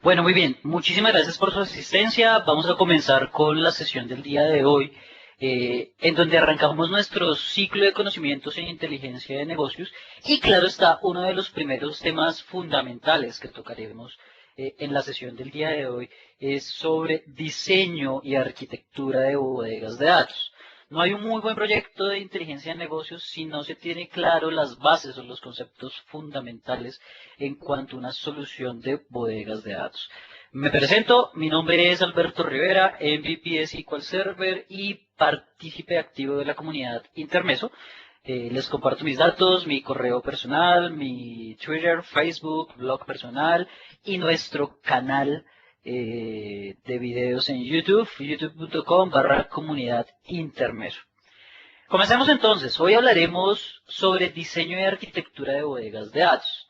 Bueno, muy bien. Muchísimas gracias por su asistencia. Vamos a comenzar con la sesión del día de hoy, en donde arrancamos nuestro ciclo de conocimientos en inteligencia de negocios. Y claro está, uno de los primeros temas fundamentales que tocaremos en la sesión del día de hoy es sobre diseño y arquitectura de bodegas de datos. No hay un muy buen proyecto de inteligencia de negocios si no se tiene claro las bases o los conceptos fundamentales en cuanto a una solución de bodegas de datos. Me presento, mi nombre es Alberto Rivera, MVP de SQL Server y partícipe activo de la comunidad Intermeso. Les comparto mis datos, mi correo personal, mi Twitter, Facebook, blog personal y nuestro canal de videos en YouTube, youtube.com/comunidad Intermeso. Comencemos entonces. Hoy hablaremos sobre diseño y arquitectura de bodegas de datos.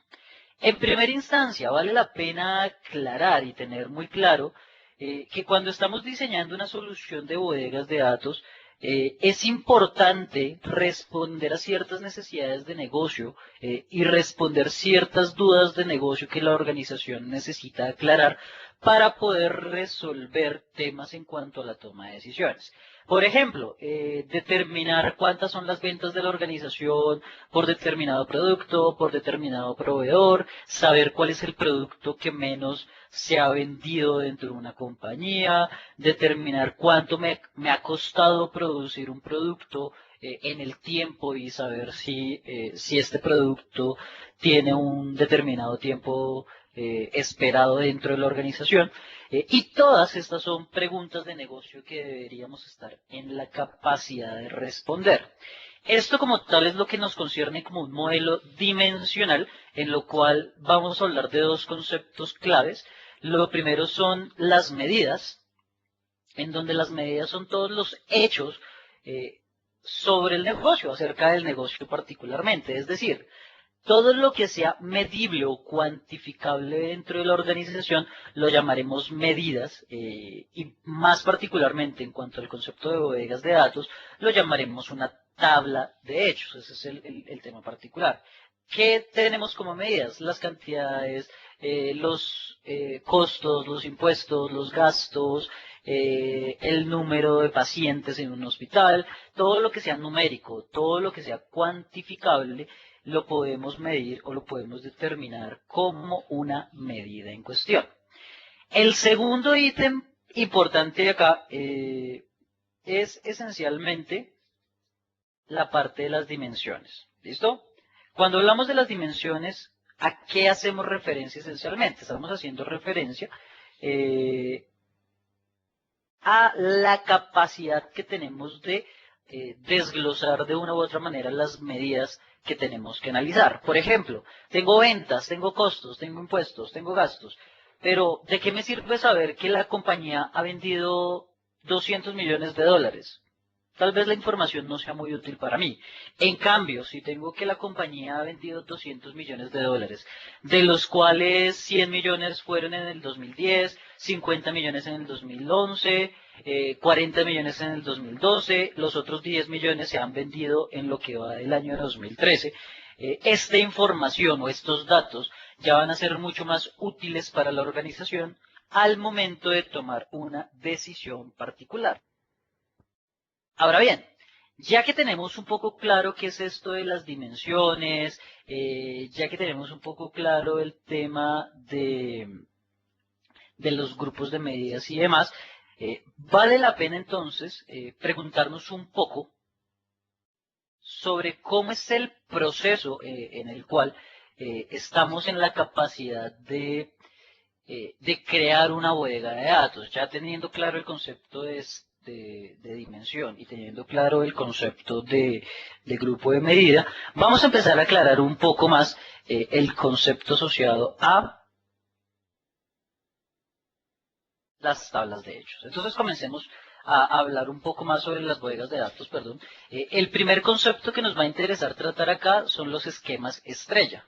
En primera instancia, vale la pena aclarar y tener muy claro que cuando estamos diseñando una solución de bodegas de datos, es importante responder a ciertas necesidades de negocio y responder ciertas dudas de negocio que la organización necesita aclarar para poder resolver temas en cuanto a la toma de decisiones. Por ejemplo, determinar cuántas son las ventas de la organización por determinado producto, por determinado proveedor, saber cuál es el producto que menos se ha vendido dentro de una compañía, determinar cuánto me ha costado producir un producto en el tiempo y saber si este producto tiene un determinado tiempo esperado dentro de la organización. Y todas estas son preguntas de negocio que deberíamos estar en la capacidad de responder. Esto como tal es lo que nos concierne como un modelo dimensional, en lo cual vamos a hablar de dos conceptos claves. Lo primero son las medidas, en donde las medidas son todos los hechos eh, sobre el negocio, acerca del negocio particularmente. Es decir, todo lo que sea medible o cuantificable dentro de la organización lo llamaremos medidas y más particularmente en cuanto al concepto de bodegas de datos lo llamaremos una tabla de hechos. Ese es el tema particular. ¿Qué tenemos como medidas? Las cantidades, los costos, los impuestos, los gastos, el número de pacientes en un hospital, todo lo que sea numérico, todo lo que sea cuantificable lo podemos medir o lo podemos determinar como una medida en cuestión. El segundo ítem importante de acá es esencialmente la parte de las dimensiones. ¿Listo? Cuando hablamos de las dimensiones, ¿a qué hacemos referencia esencialmente? Estamos haciendo referencia a la capacidad que tenemos de desglosar de una u otra manera las medidas que tenemos que analizar. Por ejemplo, tengo ventas, tengo costos, tengo impuestos, tengo gastos, pero ¿de qué me sirve saber que la compañía ha vendido 200 millones de dólares? Tal vez la información no sea muy útil para mí. En cambio, si tengo que la compañía ha vendido 200 millones de dólares, de los cuales 100 millones fueron en el 2010, 50 millones en el 2011, 40 millones en el 2012, los otros 10 millones se han vendido en lo que va del año 2013. Esta información o estos datos ya van a ser mucho más útiles para la organización al momento de tomar una decisión particular. Ahora bien, ya que tenemos un poco claro qué es esto de las dimensiones, ya que tenemos un poco claro el tema de los grupos de medidas y demás, vale la pena entonces preguntarnos un poco sobre cómo es el proceso en el cual estamos en la capacidad de crear una bodega de datos, ya teniendo claro el concepto de dimensión y teniendo claro el concepto de grupo de medida, vamos a empezar a aclarar un poco más el concepto asociado a las tablas de hechos. Entonces comencemos a hablar un poco más sobre las bodegas de datos, perdón. El primer concepto que nos va a interesar tratar acá son los esquemas estrella.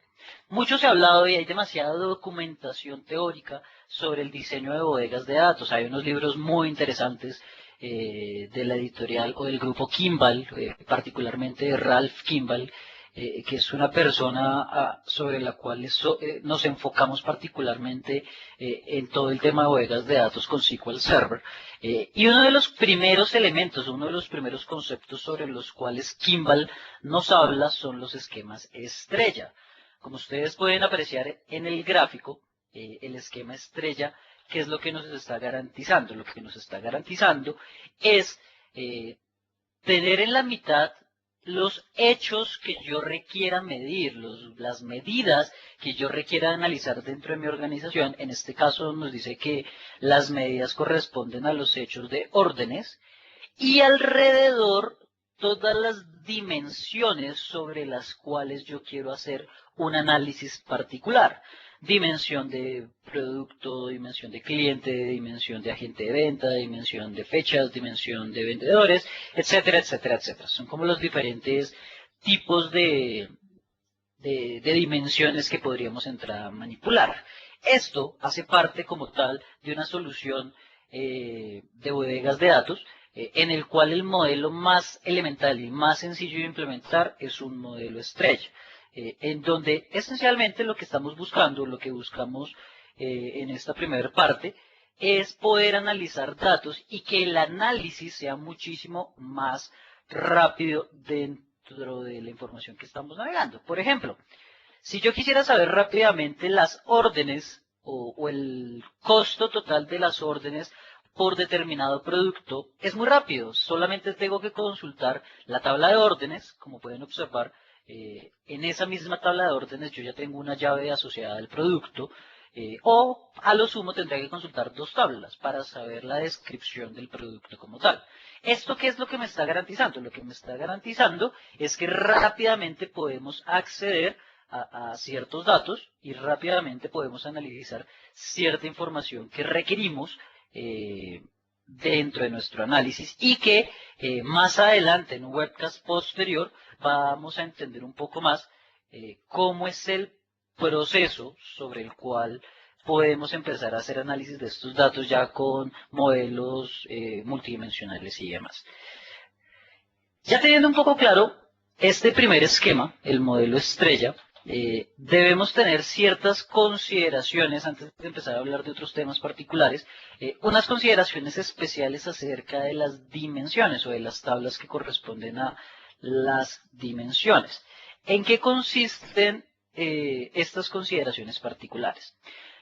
Mucho se ha hablado y hay demasiada documentación teórica sobre el diseño de bodegas de datos. Hay unos libros muy interesantes de la editorial o del grupo Kimball, particularmente de Ralph Kimball, que es una persona sobre la cual nos enfocamos particularmente en todo el tema de bodegas de datos con SQL Server. Y uno de los primeros elementos, uno de los primeros conceptos sobre los cuales Kimball nos habla son los esquemas estrella. Como ustedes pueden apreciar en el gráfico, el esquema estrella, ¿qué es lo que nos está garantizando? Lo que nos está garantizando es tener en la mitad los hechos que yo requiera medir, las medidas que yo requiera analizar dentro de mi organización. En este caso nos dice que las medidas corresponden a los hechos de órdenes y alrededor todas las dimensiones sobre las cuales yo quiero hacer un análisis particular. Dimensión de producto, dimensión de cliente, dimensión de agente de venta, dimensión de fechas, dimensión de vendedores, etcétera, etcétera, etcétera. Son como los diferentes tipos de dimensiones que podríamos entrar a manipular. Esto hace parte como tal de una solución de bodegas de datos en el cual el modelo más elemental y más sencillo de implementar es un modelo estrella, en donde esencialmente lo que estamos buscando, lo que buscamos en esta primera parte, es poder analizar datos y que el análisis sea muchísimo más rápido dentro de la información que estamos navegando. Por ejemplo, si yo quisiera saber rápidamente las órdenes o el costo total de las órdenes por determinado producto, es muy rápido. Solamente tengo que consultar la tabla de órdenes. Como pueden observar, en esa misma tabla de órdenes yo ya tengo una llave asociada al producto. O a lo sumo tendría que consultar dos tablas para saber la descripción del producto como tal. ¿Esto qué es lo que me está garantizando? Lo que me está garantizando es que rápidamente podemos acceder a ciertos datos y rápidamente podemos analizar cierta información que requerimos dentro de nuestro análisis y que más adelante en un webcast posterior vamos a entender un poco más cómo es el proceso sobre el cual podemos empezar a hacer análisis de estos datos ya con modelos multidimensionales y demás. Ya teniendo un poco claro este primer esquema, el modelo estrella, debemos tener ciertas consideraciones antes de empezar a hablar de otros temas particulares, unas consideraciones especiales acerca de las dimensiones o de las tablas que corresponden a las dimensiones. ¿En qué consisten estas consideraciones particulares?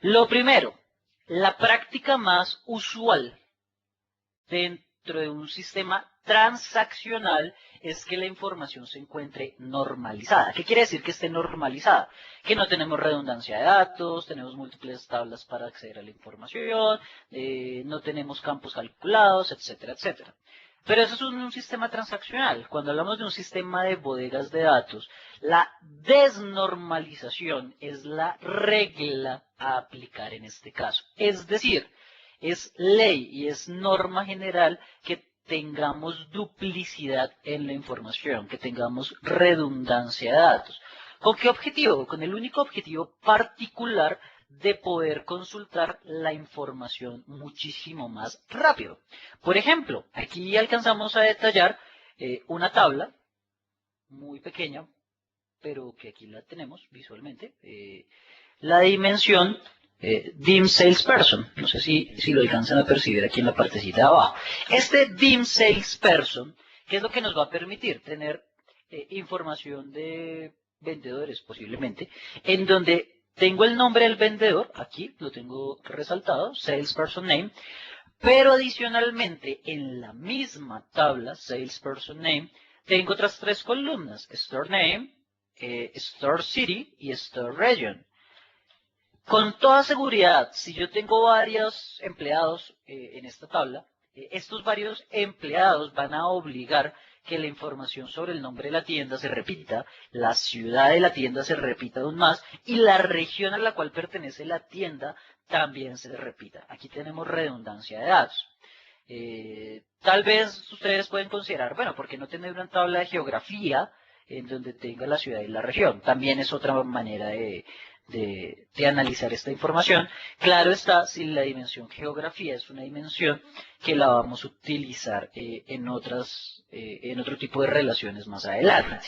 Lo primero, la práctica más usual dentro de un sistema transaccional es que la información se encuentre normalizada. ¿Qué quiere decir que esté normalizada? Que no tenemos redundancia de datos, tenemos múltiples tablas para acceder a la información, no tenemos campos calculados, etcétera, etcétera. Pero eso es un sistema transaccional. Cuando hablamos de un sistema de bodegas de datos, la desnormalización es la regla a aplicar en este caso. Es decir, es ley y es norma general que tengamos duplicidad en la información, que tengamos redundancia de datos. ¿Con qué objetivo? Con el único objetivo particular de poder consultar la información muchísimo más rápido. Por ejemplo, aquí alcanzamos a detallar una tabla muy pequeña, pero que aquí la tenemos visualmente. La dimensión dim salesperson. No sé si lo alcanzan a percibir aquí en la partecita de abajo. Este dim salesperson, ¿qué es lo que nos va a permitir? Tener información de vendedores posiblemente, en donde tengo el nombre del vendedor, aquí lo tengo resaltado, salesperson name, pero adicionalmente en la misma tabla, salesperson name, tengo otras tres columnas, store name, store city y store region. Con toda seguridad, si yo tengo varios empleados en esta tabla, estos varios empleados van a obligar que la información sobre el nombre de la tienda se repita, la ciudad de la tienda se repita aún más y la región a la cual pertenece la tienda también se repita. Aquí tenemos redundancia de datos. Tal vez ustedes pueden considerar, bueno, ¿por qué no tener una tabla de geografía en donde tenga la ciudad y la región? También es otra manera de analizar esta información. Claro está, si la dimensión geografía es una dimensión que la vamos a utilizar en otro tipo de relaciones más adelante.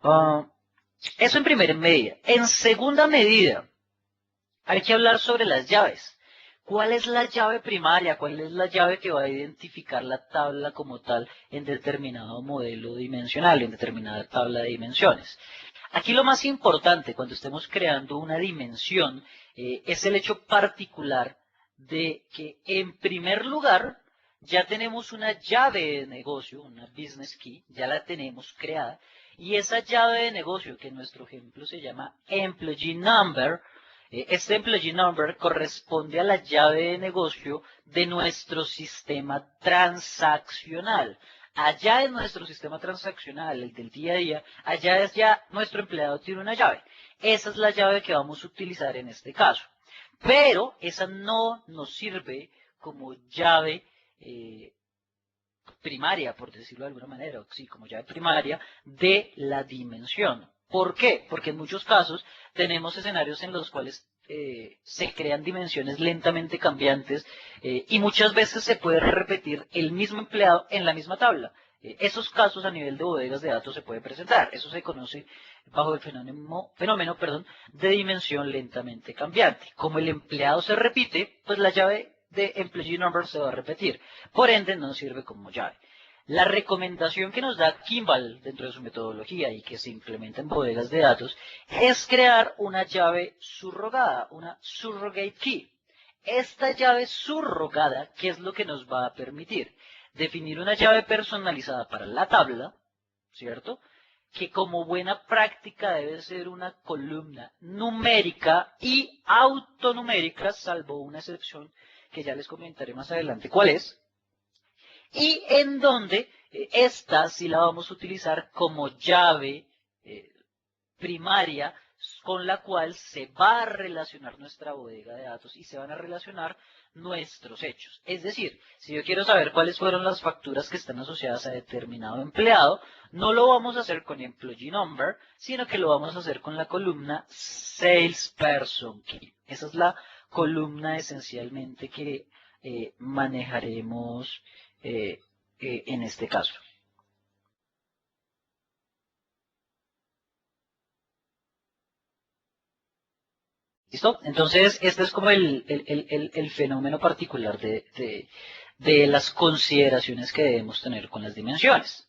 Eso en primera medida. En segunda medida, hay que hablar sobre las llaves. ¿Cuál es la llave primaria? ¿Cuál es la llave que va a identificar la tabla como tal en determinado modelo dimensional, en determinada tabla de dimensiones? Aquí lo más importante cuando estemos creando una dimensión es el hecho particular de que en primer lugar ya tenemos una llave de negocio, una business key, ya la tenemos creada, y esa llave de negocio que en nuestro ejemplo se llama employee number, este employee number corresponde a la llave de negocio de nuestro sistema transaccional. Allá en nuestro sistema transaccional, el del día a día, allá es ya nuestro empleado tiene una llave. Esa es la llave que vamos a utilizar en este caso. Pero esa no nos sirve como llave primaria, por decirlo de alguna manera, sí, como llave primaria de la dimensión. ¿Por qué? Porque en muchos casos tenemos escenarios en los cuales se crean dimensiones lentamente cambiantes y muchas veces se puede repetir el mismo empleado en la misma tabla. Esos casos a nivel de bodegas de datos se pueden presentar. Eso se conoce bajo el fenómeno de dimensión lentamente cambiante. Como el empleado se repite, pues la llave de employee number se va a repetir. Por ende, no sirve como llave. La recomendación que nos da Kimball dentro de su metodología y que se implementa en bodegas de datos es crear una llave subrogada, una surrogate key. Esta llave subrogada, ¿qué es lo que nos va a permitir? Definir una llave personalizada para la tabla, ¿cierto? Que como buena práctica debe ser una columna numérica y autonumérica, salvo una excepción que ya les comentaré más adelante cuál es, y en donde esta sí la vamos a utilizar como llave primaria con la cual se va a relacionar nuestra bodega de datos y se van a relacionar nuestros hechos. Es decir, si yo quiero saber cuáles fueron las facturas que están asociadas a determinado empleado, no lo vamos a hacer con employee number, sino que lo vamos a hacer con la columna salesperson key. Esa es la columna esencialmente que manejaremos en este caso. ¿Listo? Entonces, este es como el fenómeno particular de las consideraciones que debemos tener con las dimensiones.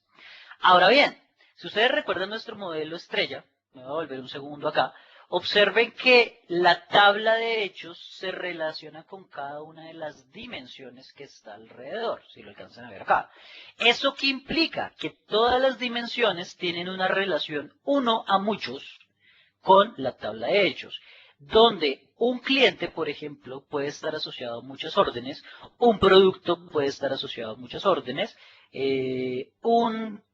Ahora bien, si ustedes recuerdan nuestro modelo estrella, me voy a volver un segundo acá, observen que la tabla de hechos se relaciona con cada una de las dimensiones que está alrededor, si lo alcanzan a ver acá. ¿Eso qué implica? Que todas las dimensiones tienen una relación uno a muchos con la tabla de hechos, donde un cliente, por ejemplo, puede estar asociado a muchas órdenes, un producto puede estar asociado a muchas órdenes, un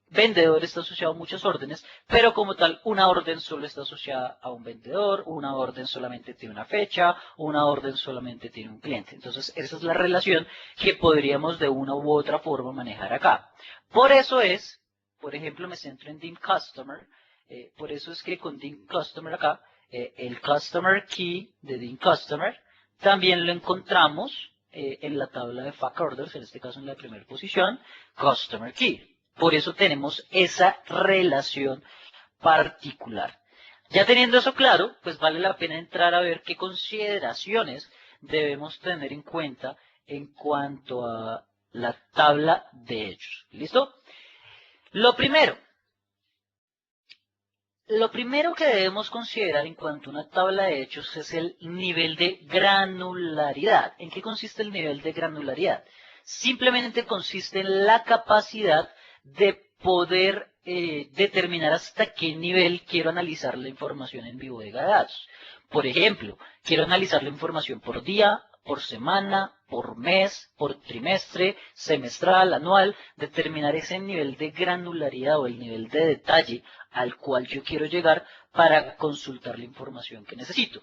vendedor está asociado a muchas órdenes, pero como tal, una orden solo está asociada a un vendedor, una orden solamente tiene una fecha, una orden solamente tiene un cliente. Entonces, esa es la relación que podríamos de una u otra forma manejar acá. Por eso es, por ejemplo, me centro en DIM Customer, por eso es que con DIM Customer acá, el Customer Key de DIM Customer, también lo encontramos en la tabla de FAQ Orders, en este caso en la primera posición, Customer Key. Por eso tenemos esa relación particular. Ya teniendo eso claro, pues vale la pena entrar a ver qué consideraciones debemos tener en cuenta en cuanto a la tabla de hechos. ¿Listo? Lo primero que debemos considerar en cuanto a una tabla de hechos es el nivel de granularidad. ¿En qué consiste el nivel de granularidad? Simplemente consiste en la capacidad de poder determinar hasta qué nivel quiero analizar la información en mi bodega de datos. Por ejemplo, quiero analizar la información por día, por semana, por mes, por trimestre, semestral, anual, determinar ese nivel de granularidad o el nivel de detalle al cual yo quiero llegar para consultar la información que necesito.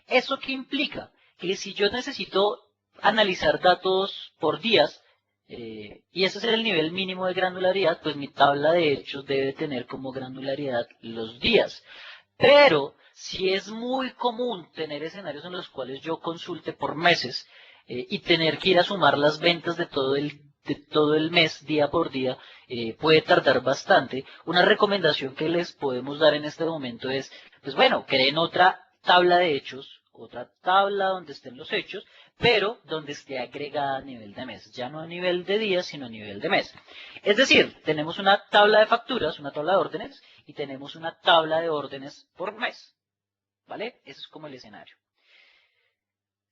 ¿Eso qué implica? Que si yo necesito analizar datos por días, y ese es el nivel mínimo de granularidad, pues mi tabla de hechos debe tener como granularidad los días. Pero si es muy común tener escenarios en los cuales yo consulte por meses y tener que ir a sumar las ventas de todo el de todo el mes, día por día, puede tardar bastante. Una recomendación que les podemos dar en este momento es, pues bueno, creen otra tabla de hechos, otra tabla donde estén los hechos, pero donde esté agregada a nivel de mes, ya no a nivel de día, sino a nivel de mes. Es decir, tenemos una tabla de facturas, una tabla de órdenes, y tenemos una tabla de órdenes por mes, ¿vale? Ese es como el escenario.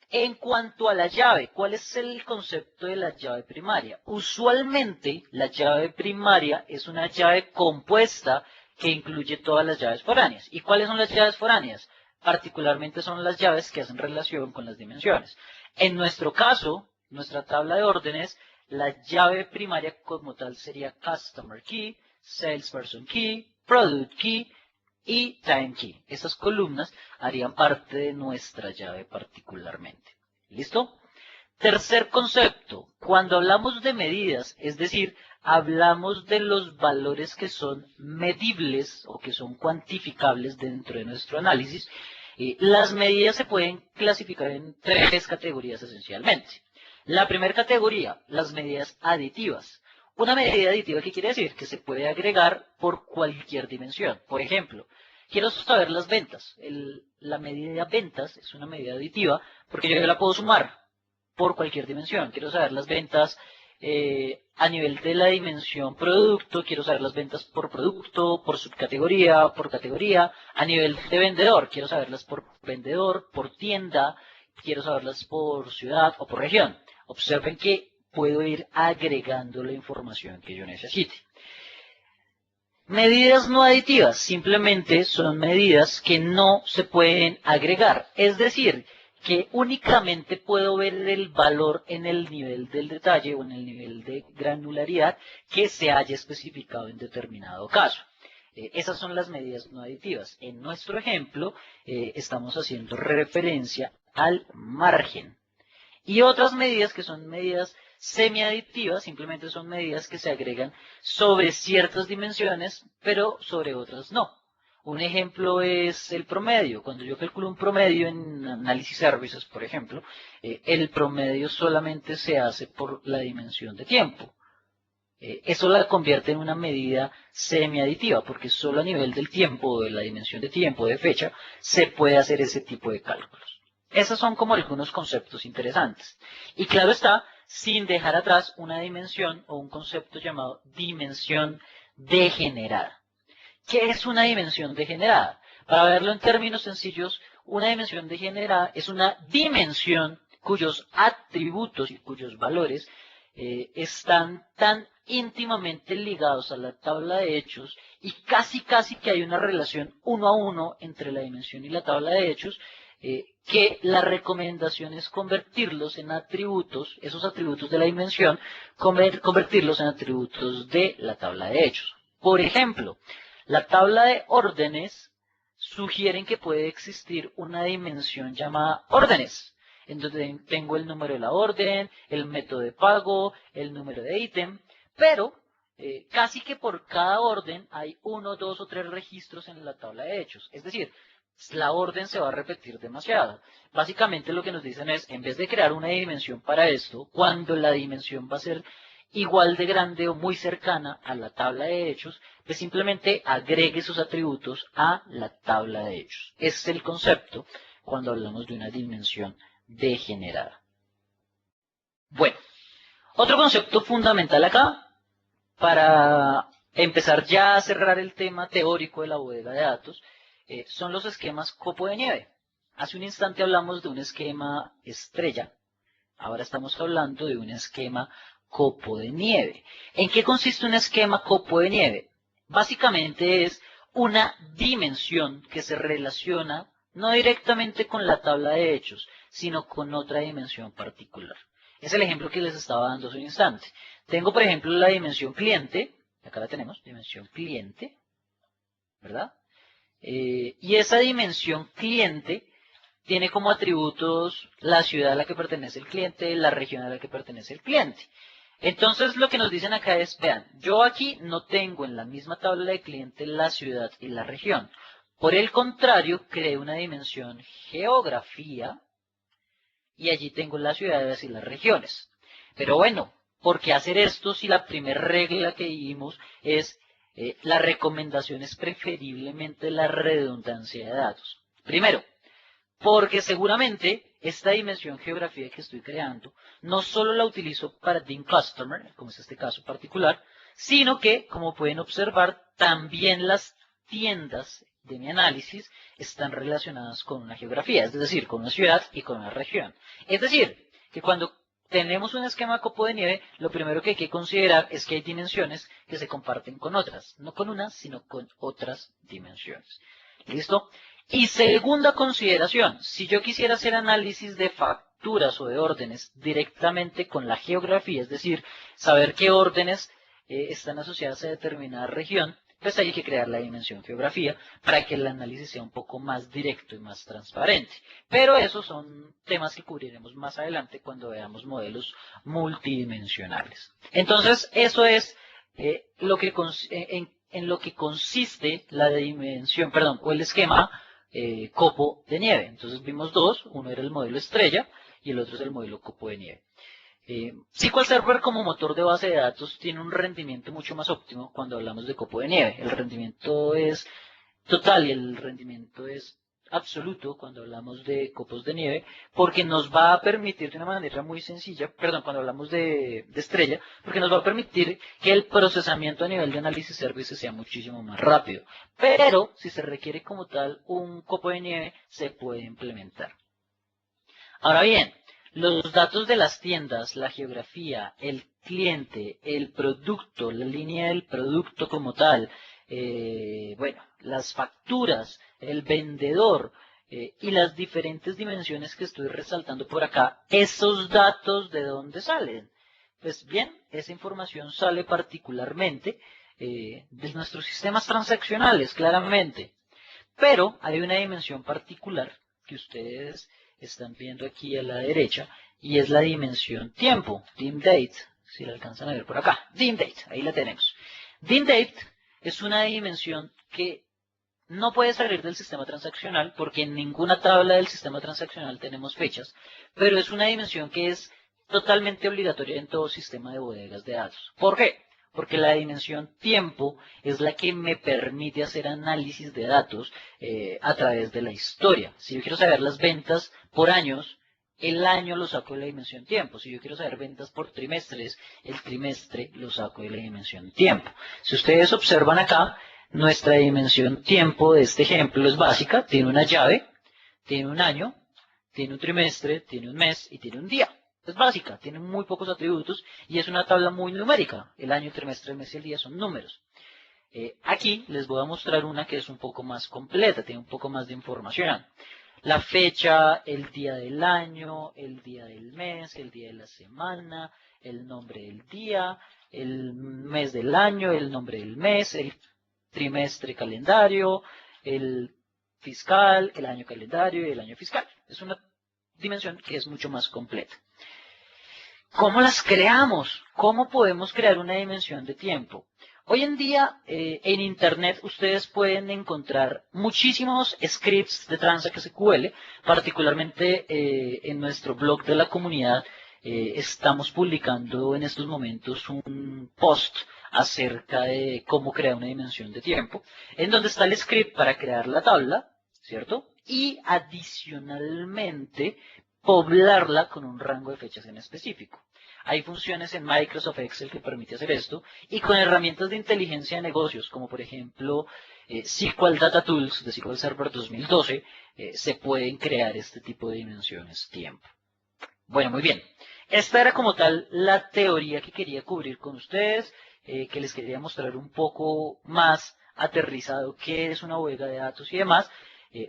En cuanto a la llave, ¿cuál es el concepto de la llave primaria? Usualmente, la llave primaria es una llave compuesta que incluye todas las llaves foráneas. ¿Y cuáles son las llaves foráneas? Particularmente son las llaves que hacen relación con las dimensiones. En nuestro caso, nuestra tabla de órdenes, la llave primaria como tal sería Customer Key, Salesperson Key, Product Key y Time Key. Estas columnas harían parte de nuestra llave particularmente. ¿Listo? Tercer concepto, cuando hablamos de medidas, es decir, hablamos de los valores que son medibles o que son cuantificables dentro de nuestro análisis, las medidas se pueden clasificar en tres categorías esencialmente. La primera categoría, las medidas aditivas. Una medida aditiva, ¿qué quiere decir? Que se puede agregar por cualquier dimensión. Por ejemplo, quiero saber las ventas. La medida ventas es una medida aditiva porque yo la puedo sumar por cualquier dimensión. Quiero saber las ventas a nivel de la dimensión producto, quiero saber las ventas por producto, por subcategoría, por categoría. A nivel de vendedor, quiero saberlas por vendedor, por tienda, quiero saberlas por ciudad o por región. Observen que puedo ir agregando la información que yo necesite. Medidas no aditivas simplemente son medidas que no se pueden agregar. Es decir, que únicamente puedo ver el valor en el nivel del detalle o en el nivel de granularidad que se haya especificado en determinado caso. Esas son las medidas no aditivas. En nuestro ejemplo, estamos haciendo referencia al margen. Y otras medidas que son medidas semiaditivas, simplemente son medidas que se agregan sobre ciertas dimensiones, pero sobre otras no. Un ejemplo es el promedio. Cuando yo calculo un promedio en análisis services, por ejemplo, el promedio solamente se hace por la dimensión de tiempo. Eso la convierte en una medida semiaditiva, porque solo a nivel del tiempo, de la dimensión de tiempo, de fecha, se puede hacer ese tipo de cálculos. Esos son como algunos conceptos interesantes. Y claro está, sin dejar atrás una dimensión o un concepto llamado dimensión degenerada. ¿Qué es una dimensión degenerada? Para verlo en términos sencillos, una dimensión degenerada es una dimensión cuyos atributos y cuyos valores están tan íntimamente ligados a la tabla de hechos y casi que hay una relación uno a uno entre la dimensión y la tabla de hechos, que la recomendación es convertirlos en atributos, esos atributos de la dimensión, convertirlos en atributos de la tabla de hechos. Por ejemplo, la tabla de órdenes sugieren que puede existir una dimensión llamada órdenes, en donde tengo el número de la orden, el método de pago, el número de ítem, pero casi que por cada orden hay uno, dos o tres registros en la tabla de hechos. Es decir, la orden se va a repetir demasiado. Básicamente lo que nos dicen es, en vez de crear una dimensión para esto, cuando la dimensión va a ser igual de grande o muy cercana a la tabla de hechos, pues simplemente agregue sus atributos a la tabla de hechos. Ese es el concepto cuando hablamos de una dimensión degenerada. Bueno, otro concepto fundamental acá, para empezar ya a cerrar el tema teórico de la bodega de datos, son los esquemas copo de nieve. Hace un instante hablamos de un esquema estrella, ahora estamos hablando de un esquema copo de nieve. ¿En qué consiste un esquema copo de nieve? Básicamente es una dimensión que se relaciona no directamente con la tabla de hechos, sino con otra dimensión particular. Es el ejemplo que les estaba dando hace un instante. Tengo, por ejemplo, la dimensión cliente, acá la tenemos, dimensión cliente, ¿verdad? Y esa dimensión cliente tiene como atributos la ciudad a la que pertenece el cliente, la región a la que pertenece el cliente. Entonces lo que nos dicen acá es, vean, yo aquí no tengo en la misma tabla de cliente la ciudad y la región. Por el contrario, creé una dimensión geografía y allí tengo las ciudades y las regiones. Pero bueno, ¿Por qué hacer esto si la primera regla que vimos es la recomendación es preferiblemente la redundancia de datos? Primero, porque seguramente esta dimensión geografía que estoy creando no solo la utilizo para Team Customer, como es este caso particular, sino que, como pueden observar, también las tiendas de mi análisis están relacionadas con una geografía, es decir, con una ciudad y con una región. Es decir, que cuando tenemos un esquema copo de nieve, lo primero que hay que considerar es que hay dimensiones que se comparten con otras, no con unas, sino con otras dimensiones. ¿Listo? Y segunda consideración, si yo quisiera hacer análisis de facturas o de órdenes directamente con la geografía, es decir, saber qué órdenes están asociadas a determinada región, pues hay que crear la dimensión geografía para que el análisis sea un poco más directo y más transparente. Pero esos son temas que cubriremos más adelante cuando veamos modelos multidimensionales. Entonces, eso es lo que en lo que consiste la dimensión, perdón, o el esquema copo de nieve. Entonces vimos dos, uno era el modelo estrella y el otro es el modelo copo de nieve. SQL Server como motor de base de datos tiene un rendimiento mucho más óptimo cuando hablamos de copo de nieve. El rendimiento es total y el rendimiento es absoluto cuando hablamos de copos de nieve, porque nos va a permitir de una manera muy sencilla, perdón, cuando hablamos de estrella, porque nos va a permitir que el procesamiento a nivel de análisis services sea muchísimo más rápido. Pero si se requiere como tal un copo de nieve, se puede implementar. Ahora bien, los datos de las tiendas, la geografía, el cliente, el producto, la línea del producto como tal, bueno, las facturas, el vendedor y las diferentes dimensiones que estoy resaltando por acá, ¿esos datos de dónde salen? Pues bien, esa información sale particularmente de nuestros sistemas transaccionales, claramente. Pero hay una dimensión particular que ustedes están viendo aquí a la derecha y es la dimensión tiempo, dim date, si la alcanzan a ver por acá, dim date, ahí la tenemos. Dim date es una dimensión que no puede salir del sistema transaccional porque en ninguna tabla del sistema transaccional tenemos fechas, pero es una dimensión que es totalmente obligatoria en todo sistema de bodegas de datos. ¿Por qué? Porque la dimensión tiempo es la que me permite hacer análisis de datos a través de la historia. Si yo quiero saber las ventas por años, el año lo saco de la dimensión tiempo. Si yo quiero saber ventas por trimestres, el trimestre lo saco de la dimensión tiempo. Si ustedes observan acá, nuestra dimensión tiempo de este ejemplo es básica, tiene una llave, tiene un año, tiene un trimestre, tiene un mes y tiene un día. Es básica, tiene muy pocos atributos y es una tabla muy numérica. El año, el trimestre, el mes y el día son números. Aquí les voy a mostrar una que es un poco más completa, tiene un poco más de información. La fecha, el día del año, el día del mes, el día de la semana, el nombre del día, el mes del año, el nombre del mes, el trimestre calendario, el fiscal, el año calendario y el año fiscal. Es una dimensión que es mucho más completa. ¿Cómo las creamos? ¿Cómo podemos crear una dimensión de tiempo? Hoy en día en Internet ustedes pueden encontrar muchísimos scripts de Transact SQL, particularmente en nuestro blog de la comunidad estamos publicando en estos momentos un post acerca de cómo crear una dimensión de tiempo, en donde está el script para crear la tabla, ¿cierto? Y adicionalmente poblarla con un rango de fechas en específico. Hay funciones en Microsoft Excel que permite hacer esto y con herramientas de inteligencia de negocios, como por ejemplo SQL Data Tools de SQL Server 2012, se pueden crear este tipo de dimensiones tiempo. Bueno, muy bien. Esta era como tal la teoría que quería cubrir con ustedes, que les quería mostrar un poco más aterrizado qué es una bodega de datos y demás.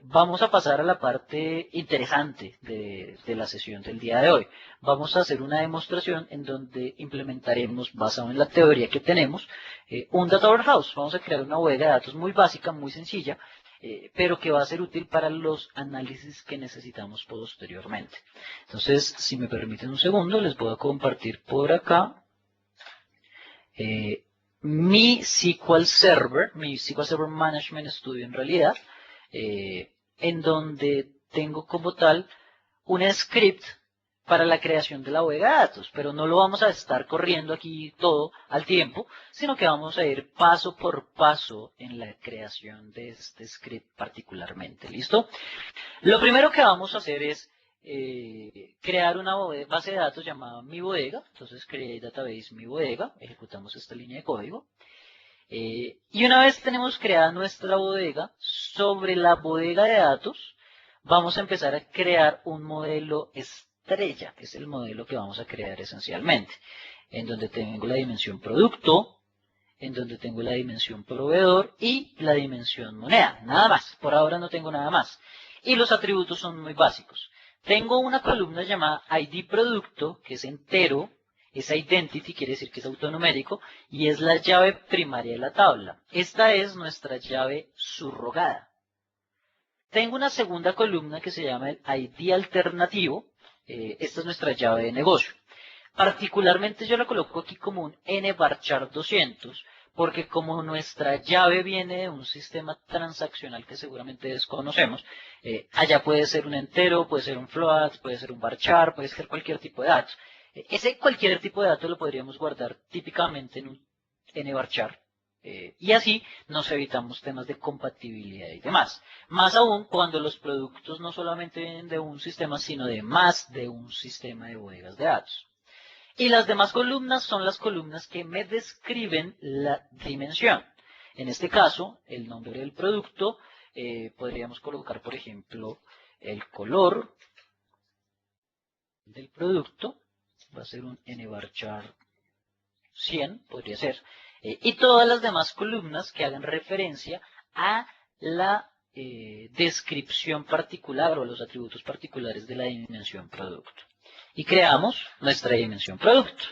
Vamos a pasar a la parte interesante de la sesión del día de hoy. Vamos a hacer una demostración en donde implementaremos, basado en la teoría que tenemos, un data warehouse. Vamos a crear una bodega de datos muy básica, muy sencilla, pero que va a ser útil para los análisis que necesitamos posteriormente. Entonces, si me permiten un segundo, les voy a compartir por acá mi SQL Server Management Studio en realidad, en donde tengo como tal un script para la creación de la bodega de datos, pero no lo vamos a estar corriendo aquí todo al tiempo, sino que vamos a ir paso por paso en la creación de este script particularmente. ¿Listo? Lo primero que vamos a hacer es crear una base de datos llamada mi bodega. Entonces, create database mi bodega, ejecutamos esta línea de código. Y una vez tenemos creada nuestra bodega, sobre la bodega de datos, vamos a empezar a crear un modelo estrella, que es el modelo que vamos a crear esencialmente, en donde tengo la dimensión producto, en donde tengo la dimensión proveedor y la dimensión moneda. Nada más, por ahora no tengo nada más. Y los atributos son muy básicos. Tengo una columna llamada ID producto, que es entero, es identity, quiere decir que es autonumérico, y es la llave primaria de la tabla. Esta es nuestra llave subrogada. Tengo una segunda columna que se llama el ID alternativo. Esta es nuestra llave de negocio. Particularmente yo la coloco aquí como un nvarchar 200, porque como nuestra llave viene de un sistema transaccional que seguramente desconocemos, allá puede ser un entero, puede ser un float, puede ser un varchar, puede ser cualquier tipo de datos. Ese cualquier tipo de datos lo podríamos guardar típicamente en un nvarchar. Y así nos evitamos temas de compatibilidad y demás. Más aún cuando los productos no solamente vienen de un sistema, sino de más de un sistema de bodegas de datos. Y las demás columnas son las columnas que me describen la dimensión. En este caso, el nombre del producto, podríamos colocar, por ejemplo, el color del producto, va a ser un nvarchar 100, podría ser, y todas las demás columnas que hagan referencia a la descripción particular o los atributos particulares de la dimensión producto. Y creamos nuestra dimensión producto.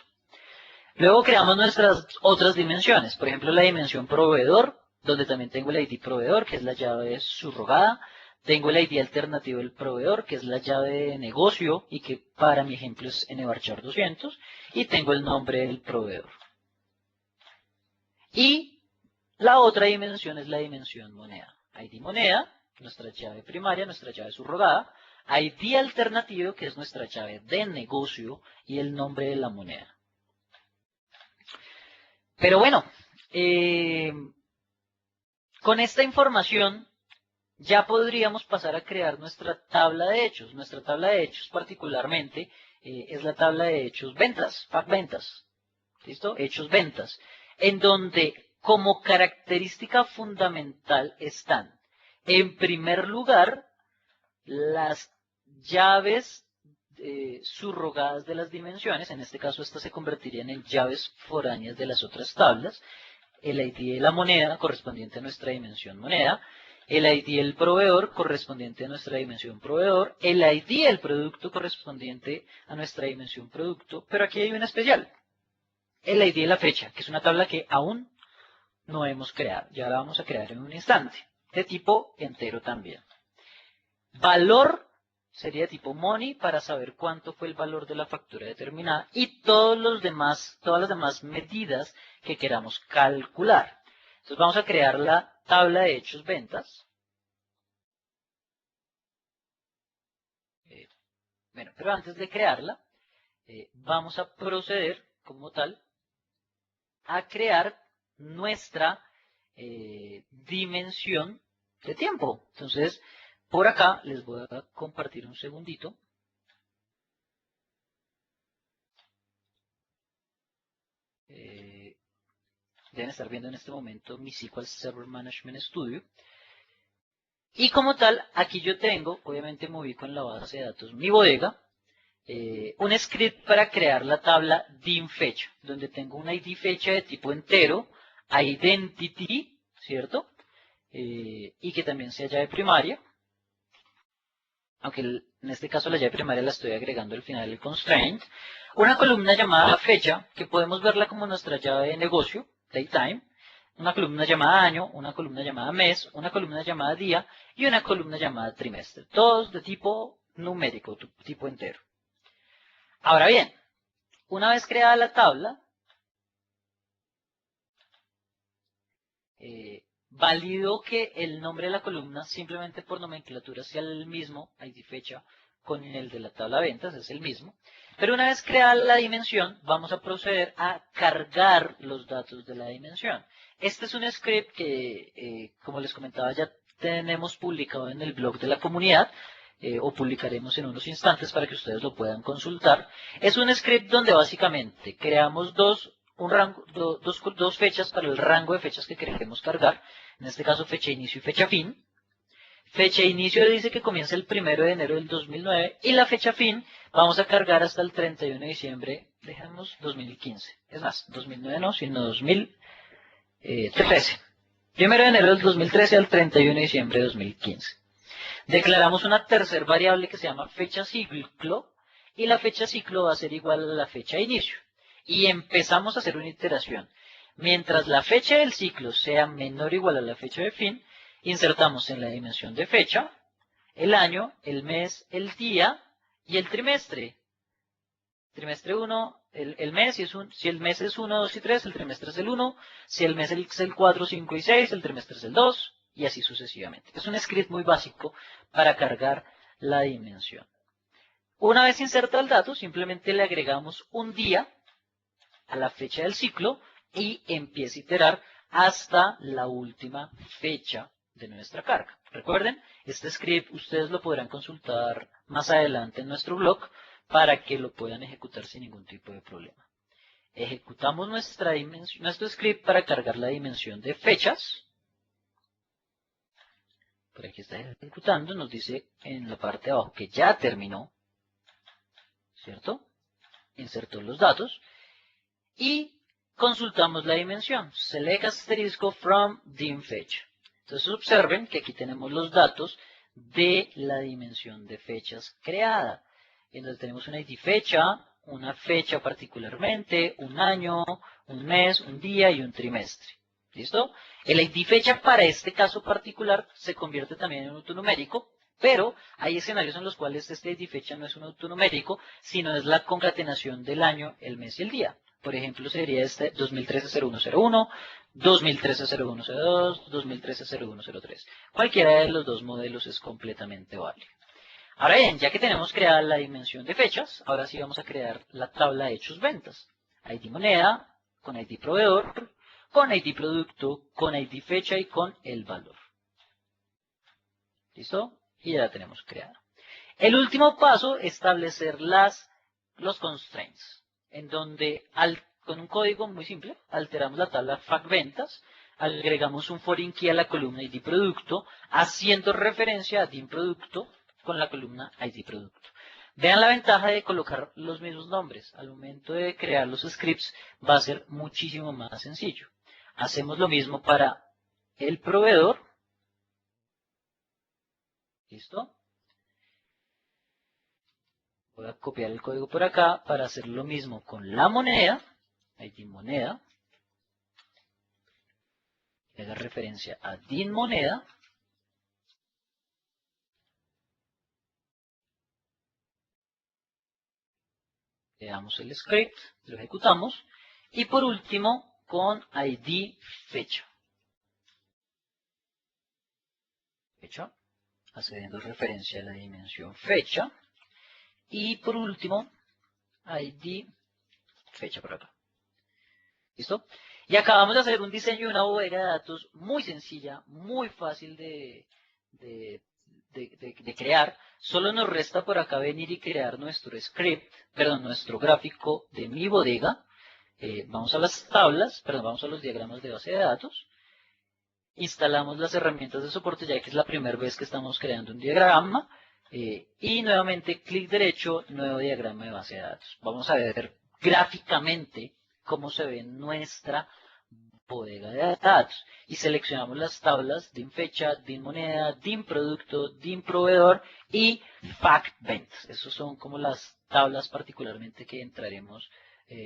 Luego creamos nuestras otras dimensiones, por ejemplo la dimensión proveedor, donde también tengo el ID proveedor, que es la llave subrogada. Tengo el ID alternativo del proveedor, que es la llave de negocio y que para mi ejemplo es nvarchar 200. Y tengo el nombre del proveedor. Y la otra dimensión es la dimensión moneda. ID moneda, nuestra llave primaria, nuestra llave subrogada. ID alternativo, que es nuestra llave de negocio y el nombre de la moneda. Pero bueno, con esta información ya podríamos pasar a crear nuestra tabla de hechos. Nuestra tabla de hechos particularmente es la tabla de hechos ventas, FAC ventas. ¿Listo? Hechos ventas. En donde como característica fundamental están, en primer lugar, las llaves subrogadas de las dimensiones. En este caso, estas se convertirían en llaves foráneas de las otras tablas. El ID de la moneda correspondiente a nuestra dimensión moneda, el ID del proveedor correspondiente a nuestra dimensión proveedor, el ID del producto correspondiente a nuestra dimensión producto, pero aquí hay una especial, el ID de la fecha, que es una tabla que aún no hemos creado, ya la vamos a crear en un instante, de tipo entero también. Valor sería de tipo money para saber cuánto fue el valor de la factura determinada y todas las demás medidas que queramos calcular. Entonces vamos a crear la tabla de hechos ventas. Bueno, pero antes de crearla, vamos a proceder como tal a crear nuestra dimensión de tiempo. Entonces, por acá les voy a compartir un segundito. Deben estar viendo en este momento mi SQL Server Management Studio. Y como tal, aquí yo tengo, obviamente me ubico en la base de datos mi bodega, un script para crear la tabla DIMFecha, donde tengo un ID fecha de tipo entero, identity, ¿cierto? Y que también sea llave primaria, aunque en este caso la llave primaria la estoy agregando al final del constraint. Una columna llamada fecha, que podemos verla como nuestra llave de negocio, datetime. Una columna llamada año, una columna llamada mes, una columna llamada día y una columna llamada trimestre. Todos de tipo numérico, tipo entero. Ahora bien, una vez creada la tabla, valido que el nombre de la columna simplemente por nomenclatura sea el mismo, ID fecha, con el de la tabla de ventas, es el mismo. Pero una vez creada la dimensión, vamos a proceder a cargar los datos de la dimensión. Este es un script que, como les comentaba, ya tenemos publicado en el blog de la comunidad, o publicaremos en unos instantes para que ustedes lo puedan consultar. Es un script donde básicamente creamos dos fechas para el rango de fechas que queremos cargar, en este caso fecha inicio y fecha fin. Fecha inicio dice que comienza el 1 de enero del 2009 y la fecha fin vamos a cargar hasta el 31 de diciembre, dejemos 2015. Es más, 2009 no, sino 2013. 1 de enero del 2013 al 31 de diciembre de 2015. Declaramos una tercera variable que se llama fecha ciclo y la fecha ciclo va a ser igual a la fecha inicio. Y empezamos a hacer una iteración. Mientras la fecha del ciclo sea menor o igual a la fecha de fin, insertamos en la dimensión de fecha el año, el mes, el día y el trimestre. Trimestre 1, el mes, si el mes es 1, 2 y 3, el trimestre es el 1. Si el mes es el 4, 5 y 6, el trimestre es el 2. Y así sucesivamente. Es un script muy básico para cargar la dimensión. Una vez inserta el dato, simplemente le agregamos un día a la fecha del ciclo y empieza a iterar hasta la última fecha de nuestra carga. Recuerden, este script ustedes lo podrán consultar más adelante en nuestro blog para que lo puedan ejecutar sin ningún tipo de problema. Ejecutamos nuestro script para cargar la dimensión de fechas. Por aquí está ejecutando, nos dice en la parte de abajo que ya terminó, ¿cierto? Insertó los datos y consultamos la dimensión. Select asterisco from dim fecha. Entonces observen que aquí tenemos los datos de la dimensión de fechas creada. Entonces tenemos una ID fecha, una fecha particularmente, un año, un mes, un día y un trimestre. ¿Listo? El ID fecha para este caso particular se convierte también en un autonumérico, pero hay escenarios en los cuales este ID fecha no es un autonumérico, sino es la concatenación del año, el mes y el día. Por ejemplo, sería este 2013-0101, 2013-0102, 2013-0103. Cualquiera de los dos modelos es completamente válido. Ahora bien, ya que tenemos creada la dimensión de fechas, ahora sí vamos a crear la tabla de hechos ventas. ID moneda, con ID proveedor, con ID producto, con ID fecha y con el valor. ¿Listo? Y ya la tenemos creada. El último paso es establecer los constraints, en donde con un código muy simple alteramos la tabla FAQ ventas, agregamos un foreign key a la columna ID producto, haciendo referencia a DIN producto con la columna ID producto. Vean la ventaja de colocar los mismos nombres. Al momento de crear los scripts va a ser muchísimo más sencillo. Hacemos lo mismo para el proveedor. ¿Listo? Voy a copiar el código por acá para hacer lo mismo con la moneda. ID moneda. Le haga referencia a DIN moneda. Le damos el script, lo ejecutamos. Y por último, con ID fecha. Fecha, haciendo referencia a la dimensión fecha. Y por último, ID fecha por acá. ¿Listo? Y acabamos de hacer un diseño de una bodega de datos muy sencilla, muy fácil de crear. Solo nos resta por acá venir y crear nuestro script, perdón, nuestro gráfico de mi bodega. Vamos a las tablas, perdón, vamos a los diagramas de base de datos. Instalamos las herramientas de soporte, ya que es la primera vez que estamos creando un diagrama. Y nuevamente, clic derecho, nuevo diagrama de base de datos. Vamos a ver gráficamente cómo se ve nuestra bodega de datos. Y seleccionamos las tablas DIN fecha, DIN moneda, DIN producto, DIN proveedor y FAQ ventas. Esas son como las tablas particularmente que entraremos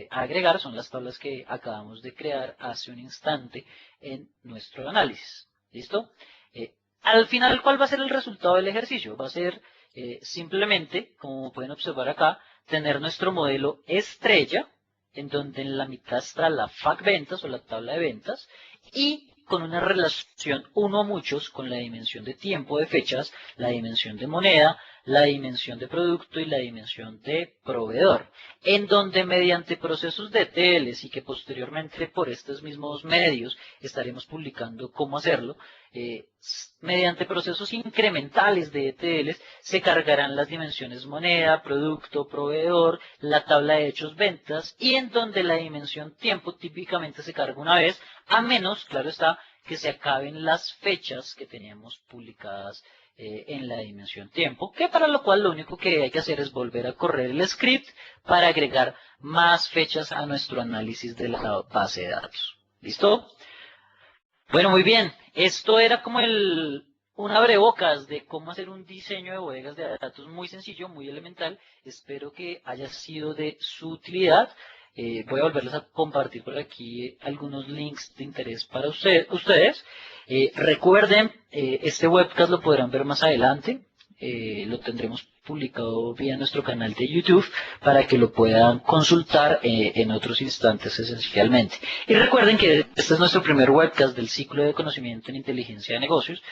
a agregar. Son las tablas que acabamos de crear hace un instante en nuestro análisis. ¿Listo? Al final, ¿cuál va a ser el resultado del ejercicio? Va a ser simplemente, como pueden observar acá, tener nuestro modelo estrella, en donde en la mitad está la FAQ ventas o la tabla de ventas, y con una relación 1 a muchos con la dimensión de tiempo de fechas, la dimensión de moneda, la dimensión de producto y la dimensión de proveedor, en donde mediante procesos de ETLs y que posteriormente por estos mismos medios estaremos publicando cómo hacerlo, mediante procesos incrementales de ETLs se cargarán las dimensiones moneda, producto, proveedor, la tabla de hechos ventas y en donde la dimensión tiempo típicamente se carga una vez, a menos, claro está, que se acaben las fechas que teníamos publicadas en la dimensión tiempo, que para lo cual lo único que hay que hacer es volver a correr el script para agregar más fechas a nuestro análisis de la base de datos. ¿Listo? Bueno, muy bien. Esto era como un abrebocas de cómo hacer un diseño de bodegas de datos muy sencillo, muy elemental. Espero que haya sido de su utilidad. Voy a volverles a compartir por aquí algunos links de interés para ustedes. Recuerden, este webcast lo podrán ver más adelante. Lo tendremos publicado vía nuestro canal de YouTube para que lo puedan consultar en otros instantes esencialmente. Y recuerden que este es nuestro primer webcast del ciclo de conocimiento en inteligencia de negocios.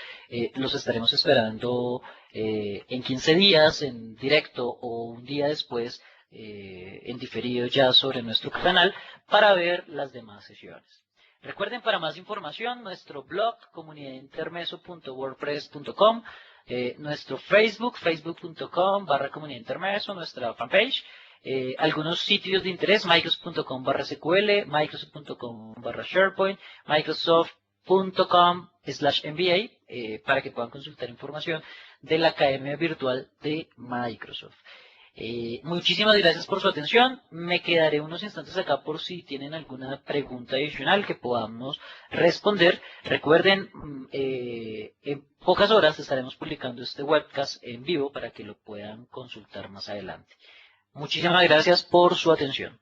Los estaremos esperando en 15 días en directo o un día después en diferido ya sobre nuestro canal para ver las demás sesiones. Recuerden, para más información, nuestro blog comunidadintermeso.wordpress.com, nuestro Facebook, facebook.com/comunidadintermeso, nuestra fanpage, algunos sitios de interés, microsoft.com/SQL, microsoft.com/SharePoint, microsoft.com/MBA, para que puedan consultar información de la Academia Virtual de Microsoft. Muchísimas gracias por su atención. Me quedaré unos instantes acá por si tienen alguna pregunta adicional que podamos responder. Recuerden, en pocas horas estaremos publicando este webcast en vivo para que lo puedan consultar más adelante. Muchísimas gracias por su atención.